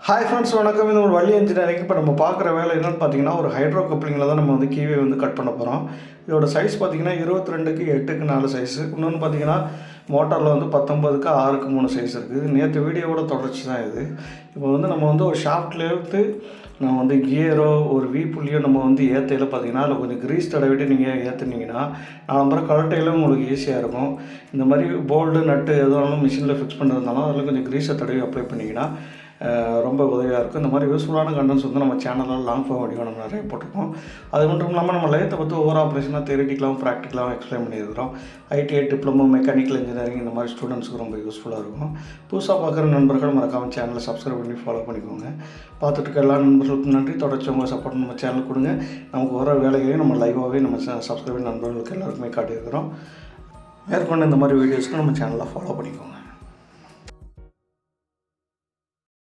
Hi friends, வணக்கம். இது ஒரு வழி இன்ஜினியரிங். இப்போ நம்ம பார்க்குற வேலை என்னென்னு பார்த்தீங்கன்னா, ஒரு ஹைட்ரோ கப்ளிங்கில் தான் நம்ம வந்து கீவே வந்து கட் பண்ண போகிறோம். இதோட சைஸ் பார்த்தீங்கன்னா 22க்கு 8க்கு 4 சைஸு. இன்னொன்று பார்த்தீங்கன்னா மோட்டாரில் வந்து 19க்கு 6க்கு 3 சைஸ் இருக்குது. நேற்று வீடியோவோட தொடர்ச்சி தான் இது. இப்போ வந்து நம்ம வந்து ஒரு ஷாஃப்ட்லேருந்து நம்ம வந்து கியரோ ஒரு வீ புள்ளியோ நம்ம வந்து ஏற்றையில் பார்த்தீங்கன்னா அதில் கொஞ்சம் க்ரீஸ் தடவிட்டு நீங்கள் ஏற்றுனீங்கன்னா அப்புறம் கழட்டையில் உங்களுக்கு ஈஸியாக இருக்கும். இந்த மாதிரி போல்டு நட்டு எதுனாலும் மிஷினில் ஃபிக்ஸ் பண்ணுறதுனாலும் அதில் கொஞ்சம் க்ரீஸை தடவி அப்ளை பண்ணிங்கன்னா ரொம்ப உதவியாக இருக்கும். இந்த மாதிரி யூஸ்ஃபுல்லான கண்டென்ட்ஸ் வந்து நம்ம சேனலில் லாங் ஃபார்ம் வீடியோ நம்ம நிறைய போட்டிருக்கோம். அது மட்டும் இல்லாமல் நம்ம லைத்தை பற்றி ஒவ்வொரு ஆப்ரேஷனாக தியரிட்டிக்கலாகவும் ப்ராக்டிக்கலாகவும் எக்ஸ்பிளைன் பண்ணியிருக்கிறோம். ஐடிஐ டிப்ளமோ மெக்கானிக்கல் இன்ஜினியரிங் இந்த மாதிரி ஸ்டூடெண்ட்ஸுக்கு ரொம்ப யூஸ்ஃபுல்லாக இருக்கும். புதுசாக பார்க்குற நண்பர்கள் மறக்காமல் சேனலை சப்ஸ்கிரைப் பண்ணி ஃபாலோ பண்ணிக்கோங்க. பார்த்துட்டு இருக்க எல்லா நண்பர்களுக்கும் நன்றி. தொடர்ச்சி உங்கள் சப்போர்ட் நம்ம சேனல் கொடுங்க. நமக்கு வர வேலைகளையும் நம்ம லைவாகவே நம்ம சப்ஸ்கிரைப் நண்பர்களுக்கு எல்லாருக்குமே காட்டியிருக்கிறோம். மேற்கொண்டு இந்த மாதிரி வீடியோஸ்க்கு நம்ம சேனலை ஃபாலோ பண்ணிக்கோங்க.